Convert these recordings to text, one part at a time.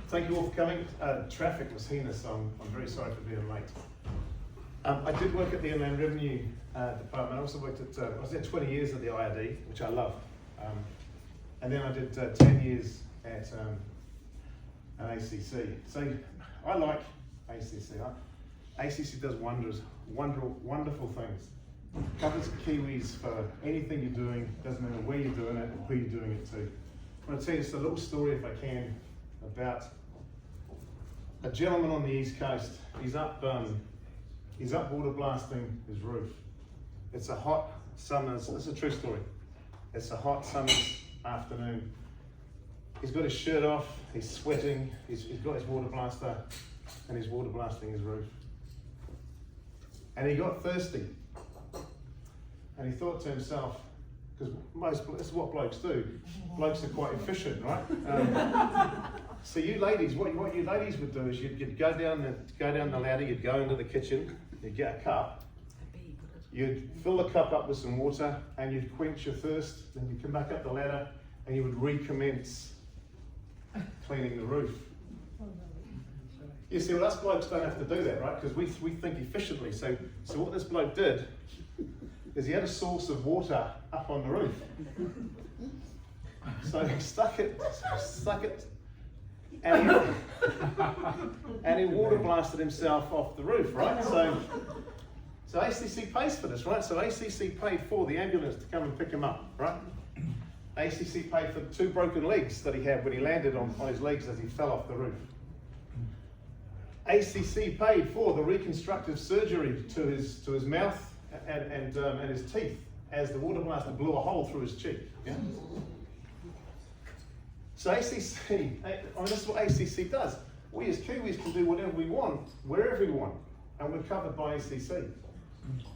Thank you all for coming. Traffic was heinous, so I'm very sorry for being late. I did work at the Inland Revenue Department. I also worked at, I was there 20 years at the IRD, which I love. And then I did 10 years at an ACC. So I like ACC. ACC does wonderful things. Covers Kiwis for anything you're doing, doesn't matter where you're doing it or who you're doing it to. I'm going to tell you just a little story, if I can, about a gentleman on the East Coast. He's up water blasting his roof. It's a hot summer's, this is a true story. It's a hot summer's afternoon. He's got his shirt off, he's sweating, he's got his water blaster, and he's water blasting his roof. And he got thirsty. And he thought to himself, because this is what blokes do. Blokes are quite efficient, right? So you ladies, what you ladies would do is you'd go down the ladder, you'd go into the kitchen, you'd get a cup, you'd fill the cup up with some water, and you'd quench your thirst. Then you'd come back up the ladder, and you would recommence cleaning the roof. You see, well, us blokes don't have to do that, right? Because we think efficiently. So what this bloke did is he had a source of water up on the roof. So he stuck it, and he water blasted himself off the roof, right? So ACC pays for this, right? So ACC paid for the ambulance to come and pick him up, right? ACC paid for 2 broken legs that he had when he landed on his legs as he fell off the roof. ACC paid for the reconstructive surgery to his mouth and his teeth as the water blaster blew a hole through his cheek. Yeah? So ACC, I mean, this is what ACC does. We as Kiwis can do whatever we want, wherever we want, and we're covered by ACC.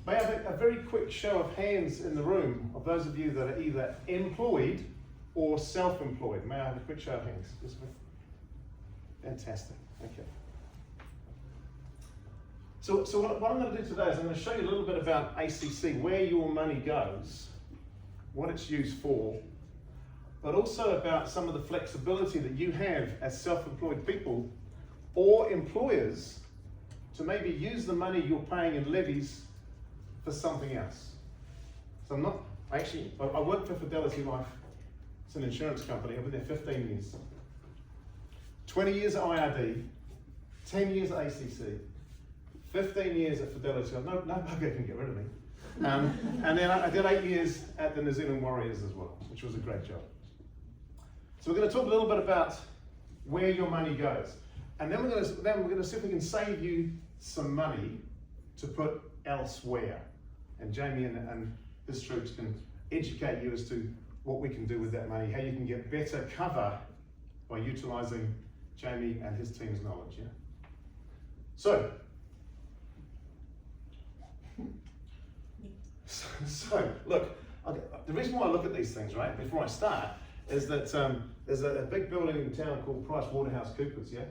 May I have a very quick show of hands in the room of those of you that are either employed or self-employed? May I have a quick show of hands? Fantastic. Okay. So what I'm going to do today is I'm going to show you a little bit about ACC, where your money goes, what it's used for, but also about some of the flexibility that you have as self-employed people or employers to maybe use the money you're paying in levies for something else. So I work for Fidelity Life. It's an insurance company. I've been there 15 years. 20 years at IRD, 10 years at ACC, 15 years at Fidelity. No bugger can get rid of me. And then I did 8 years at the New Zealand Warriors as well, which was a great job. So we're going to talk a little bit about where your money goes. And then we're going to see if we can save you some money to put elsewhere. And Jamie and his troops can educate you as to what we can do with that money, how you can get better cover by utilising Jamie and his team's knowledge. Yeah? So look, the reason why I look at these things, right, before I start, is that there's a big building in town called PricewaterhouseCoopers, yeah?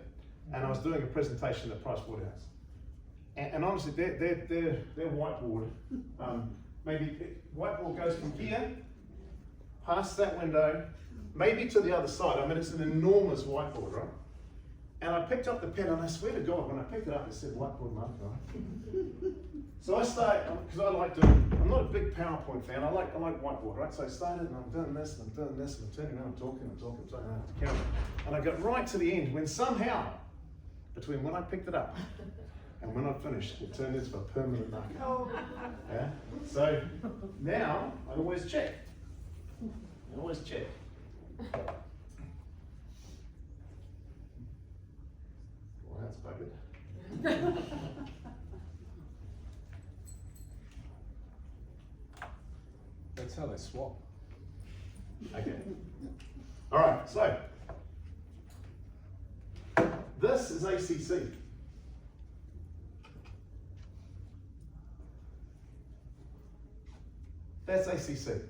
And I was doing a presentation at Pricewaterhouse. And honestly, their whiteboard, maybe whiteboard goes from here, past that window, maybe to the other side. I mean, it's an enormous whiteboard, right? And I picked up the pen, and I swear to God, when I picked it up, it said whiteboard marker, right? So I started, because I like doing, I'm not a big PowerPoint fan, I like whiteboard, right? So I started, and I'm doing this, and I'm doing this, and I'm turning around, I'm talking to the camera. And I got right to the end, when somehow, between when I picked it up and when I finished, it turned into a permanent marker. Yeah? So now, I always check. Well, that's buggered. That's how they swap. Okay. All right, so this is ACC. That's ACC.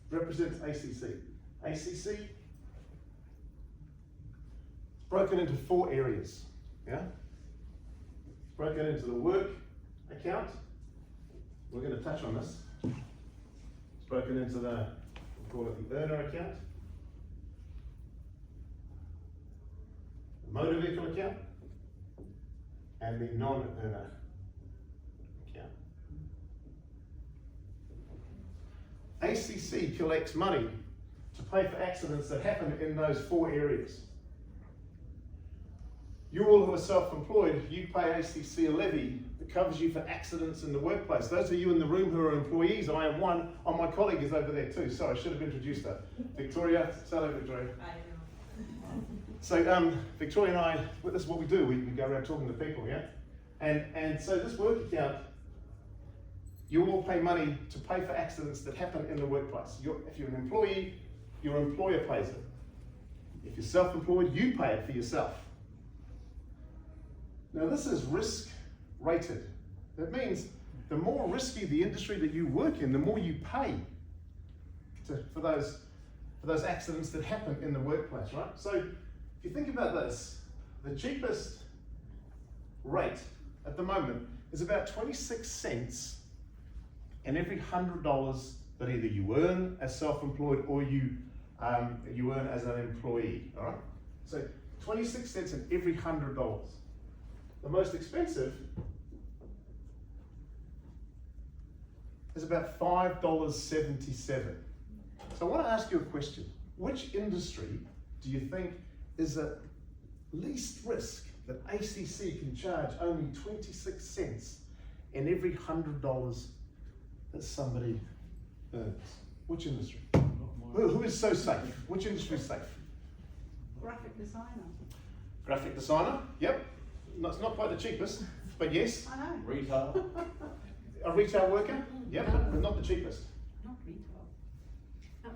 Represents ACC. ACC is broken into 4 areas. Yeah? It's broken into the work account. We're going to touch on this. It's broken into the, we'll call it the earner account. motor vehicle account, and the non-earner account. ACC collects money to pay for accidents that happen in those 4 areas. You all who are self-employed, you pay ACC a levy that covers you for accidents in the workplace. Those of you in the room who are employees, I am one. Oh, my colleague is over there too. Sorry, I should have introduced her. Victoria, say hello, Victoria. So Victoria and I, this is what we do. We go around talking to people, yeah? And so this work account, you all pay money to pay for accidents that happen in the workplace. If you're an employee, your employer pays it. If you're self-employed, you pay it for yourself. Now this is risk rated. That means the more risky the industry that you work in, the more you pay for those accidents that happen in the workplace, right? So if you think about this, the cheapest rate at the moment is about 26 cents in every $100 that either you earn as self-employed or you earn as an employee, all right? So 26 cents in every $100. The most expensive is about $5.77. So I want to ask you a question. Which industry do you think is at least risk that ACC can charge only 26 cents in every $100 that somebody earns? Which industry? Who is so safe? Which industry is safe? Graphic designer. Graphic designer, yep. No, it's not quite the cheapest, but yes. I know. Retail. A retail worker, yep, but not the cheapest. Not retail.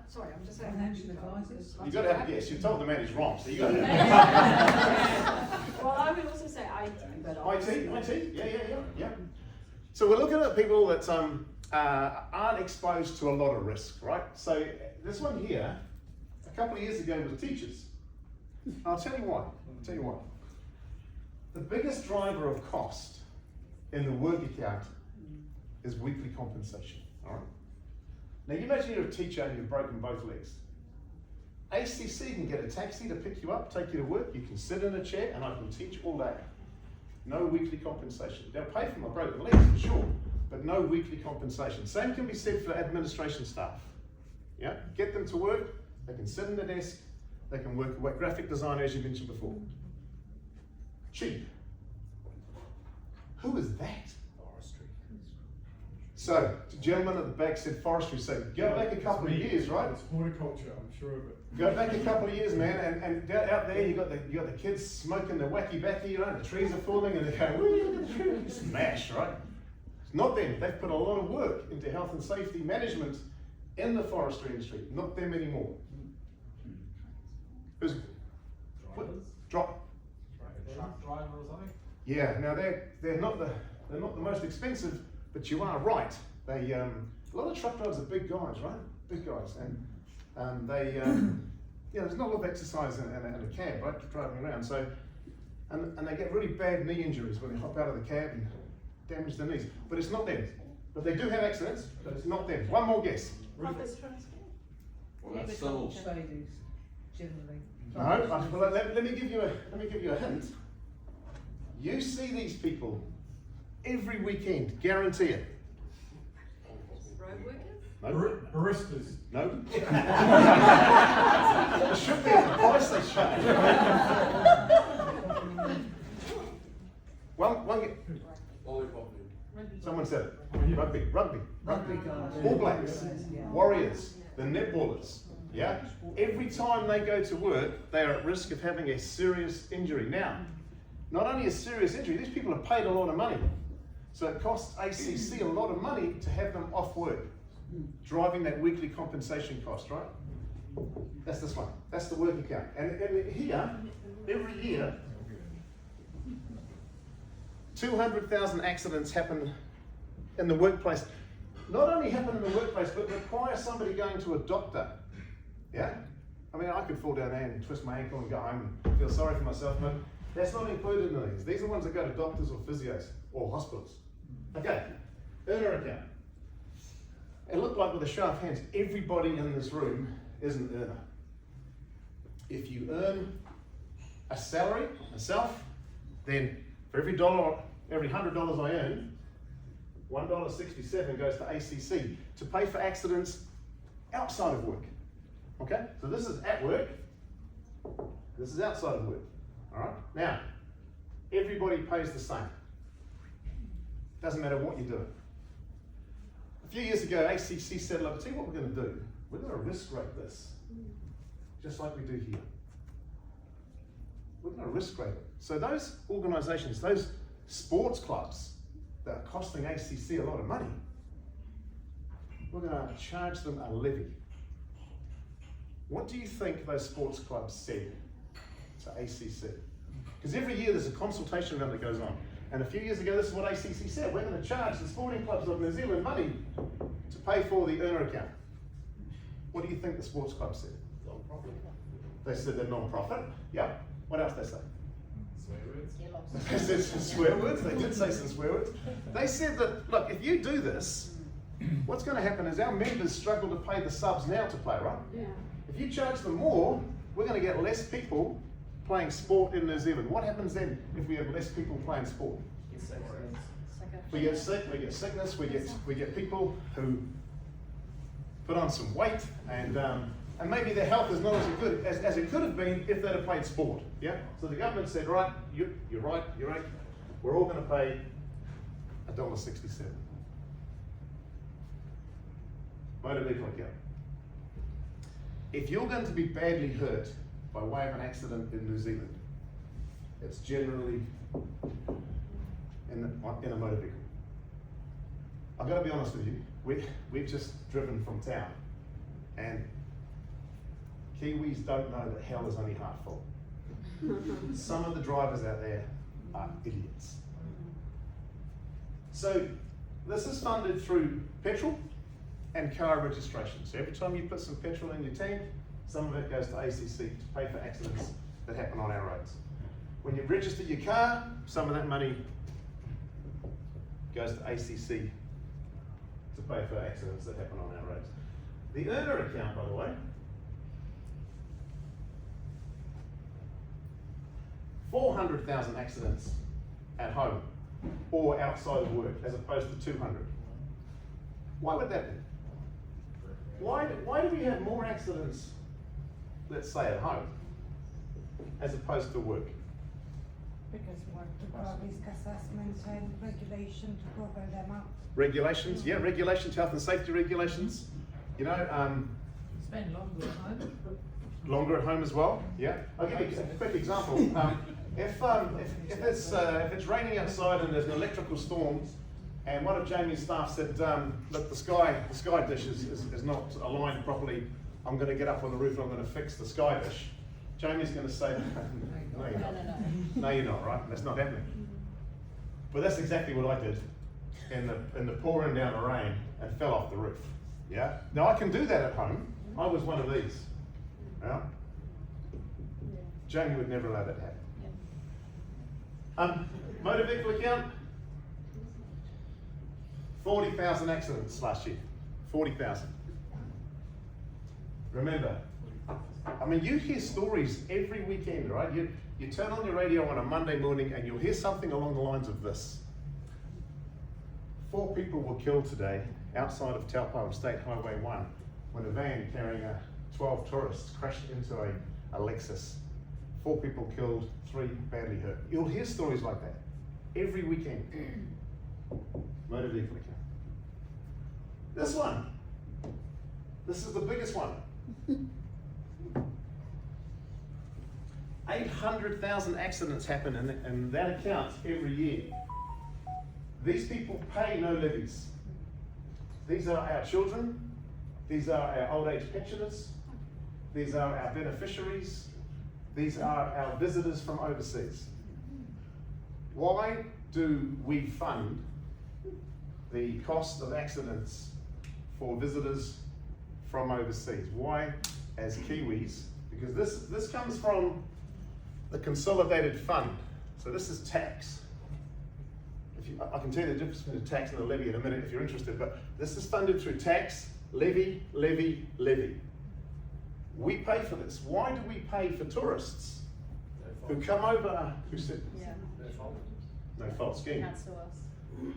Sorry, I'm just saying. Financial advisors. You've got to have a guess. You've told the man he's wrong, so you got to have Well, I would also say IT, but IT, yeah. So we're looking at people that aren't exposed to a lot of risk, right? So this one here, a couple of years ago, was teachers. I'll tell you why. The biggest driver of cost in the work account is weekly compensation, all right? Now you imagine you're a teacher and you've broken both legs. ACC can get a taxi to pick you up, take you to work, you can sit in a chair and I can teach all day. No weekly compensation. They'll pay for my broken legs for sure, but no weekly compensation. Same can be said for administration staff. Yeah, get them to work, they can sit in the desk, they can work away. Graphic designer, as you mentioned before. Cheap. Who is that? Forestry. So, the gentleman at the back said forestry, so go back a couple of years, right? It's horticulture, I'm sure of it. Go back a couple of years, man, and out there you got the kids smoking the wacky backy, you know, the trees are falling and they're going, woo, look at the tree, smash, right? It's not them. They've put a lot of work into health and safety management in the forestry industry. Not them anymore. Who's drop? Truck driver or something? Yeah. Now they're not the most expensive, but you are right. They a lot of truck drivers are big guys, right? Big guys, and they there's not a lot of exercise in a cab, right? Driving around, so and they get really bad knee injuries when they hop out of the cab and damage their knees. But it's not them. But they do have accidents, but it's not them. One more guess. office transport. Well, that's civil. Tradies, generally. No, well, let me give you a hint. You see these people every weekend, guarantee it. Road workers? No. Baristas. No. It should be the price they charge. One. Someone said it. Rugby. Rugby guys. All Blacks, Yeah. Warriors, the netballers. Yeah. Every time they go to work, they are at risk of having a serious injury. Now, not only a serious injury, these people are paid a lot of money. So it costs ACC a lot of money to have them off work, driving that weekly compensation cost, right? That's this one. That's the work account. And here, every year, 200,000 accidents happen in the workplace. Not only happen in the workplace, but require somebody going to a doctor. Yeah? I mean, I could fall down there and twist my ankle and go home and feel sorry for myself, but that's not included in these. These are ones that go to doctors or physios or hospitals. Okay, earner account. It looked like with a show of hands, everybody in this room is an earner. If you earn a salary myself, then for every $100 I earn, $1.67 goes to ACC to pay for accidents outside of work. Okay? So this is at work, this is outside of work. Alright? Now, everybody pays the same. Doesn't matter what you're doing. A few years ago, ACC said, look, tell you what we're going to do. We're going to risk rate this, just like we do here. We're going to risk rate it. So those organisations, those sports clubs that are costing ACC a lot of money, we're going to charge them a levy. What do you think those sports clubs said to ACC? Because every year there's a consultation round that goes on. And a few years ago, this is what ACC said. We're going to charge the sporting clubs of New Zealand money to pay for the earner account. What do you think the sports club said? Non-profit. They said they're non-profit. Yeah. What else they say? Swear words. They said some swear words. They did say some swear words. They said that, look, if you do this, what's going to happen is our members struggle to pay the subs now to play, right? Yeah. If you charge them more, we're going to get less people playing sport in New Zealand. What happens then if we have less people playing sport? We get sick, we get sickness, we get people who put on some weight, and maybe their health is not as good as it could have been if they'd have played sport. Yeah. So the government said, right, you're right. We're all going to pay $1.67. Motor vehicle account. If you're going to be badly hurt by way of an accident in New Zealand, it's generally in a motor vehicle. I've got to be honest with you, we've just driven from town, and Kiwis don't know that hell is only half full. Some of the drivers out there are idiots. So this is funded through petrol and car registration. So every time you put some petrol in your tank, some of it goes to ACC to pay for accidents that happen on our roads. When you register your car, some of that money goes to ACC to pay for accidents that happen on our roads. The earner account, by the way, 400,000 accidents at home or outside of work, as opposed to 200. Why would that be? Why do we have more accidents, let's say, at home, as opposed to work? Because we want to do risk assessment and regulation to cover them up. Regulations, yeah, regulations, health and safety regulations. You know, Spend longer at home. longer at home as well. Yeah, I'll give you a quick example. If it's raining outside and there's an electrical storm, and one of Jamie's staff said, look, the sky dish is not aligned properly. I'm going to get up on the roof and I'm going to fix the sky dish. Jamie's going to say, no, you're not. No, you're not, right? That's not happening. But that's exactly what I did in the pouring down the rain and fell off the roof. Yeah. Now I can do that at home. I was one of these. Yeah. Jamie would never allow that to happen. Motor vehicle account. 40,000 accidents last year. 40,000. Remember, I mean, you hear stories every weekend, right? You turn on your radio on a Monday morning and you'll hear something along the lines of this. 4 people were killed today outside of Taupo on State Highway 1 when a van carrying 12 tourists crashed into a Lexus. 4 people killed, 3 badly hurt. You'll hear stories like that every weekend. Motor vehicle account. This one. This is the biggest one. 800,000 accidents happen in that account every year. These people pay no levies. These are our children. These are our old age pensioners. These are our beneficiaries. These are our visitors from overseas. Why do we fund the cost of accidents for visitors from overseas? Why, as Kiwis? Because this comes from the consolidated fund. So this is tax. I can tell you the difference between a tax and a levy in a minute if you're interested, but this is funded through tax, levy, levy, levy. We pay for this. Why do we pay for tourists? who come over, who said, Yeah. no fault scheme, Cancel us.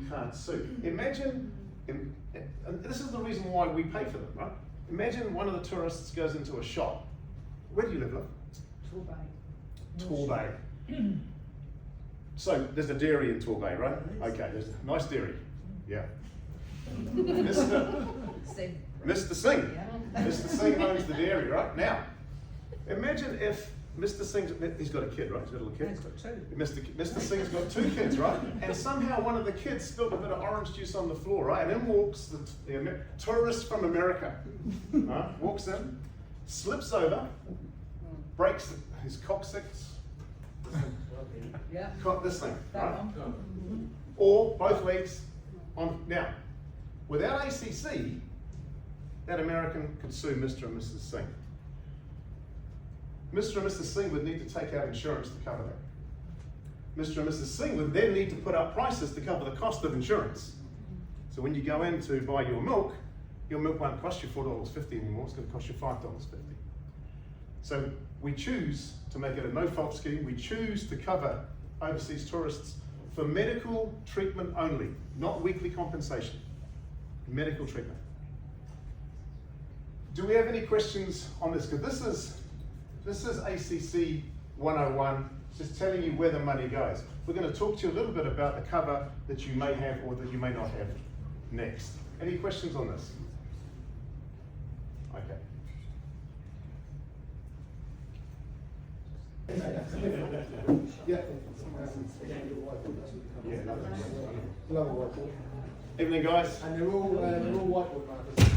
can't sue. Imagine, and this is the reason why we pay for them, right? Imagine one of the tourists goes into a shop. Where do you live, love? Torbay. So there's a dairy in Torbay, right? Okay, there's a nice dairy. Yeah. Mr. Singh. Mr. Singh owns the dairy, right? Now, imagine if Mr. Singh's, he's got a kid, right? He's got a little kid. He's got two. Mr. Singh's got 2 kids, right? And somehow one of the kids spilled a bit of orange juice on the floor, right? And in walks the tourist from America. Right? Walks in, slips over, breaks his coccyx. Yeah. This thing, That right? one. Or both legs on. Now, without ACC, that American could sue Mr. and Mrs. Singh. Mr. and Mrs. Singh would need to take out insurance to cover that. Mr. and Mrs. Singh would then need to put up prices to cover the cost of insurance. So when you go in to buy your milk won't cost you $4.50 anymore, it's going to cost you $5.50. So we choose to make it a no-fault scheme. We choose to cover overseas tourists for medical treatment only, not weekly compensation. Medical treatment. Do we have any questions on this? Because this is ACC 101, just telling you where the money goes. We're going to talk to you a little bit about the cover that you may have or that you may not have next. Any questions on this? Okay. Evening, guys. And they're all whiteboard markers.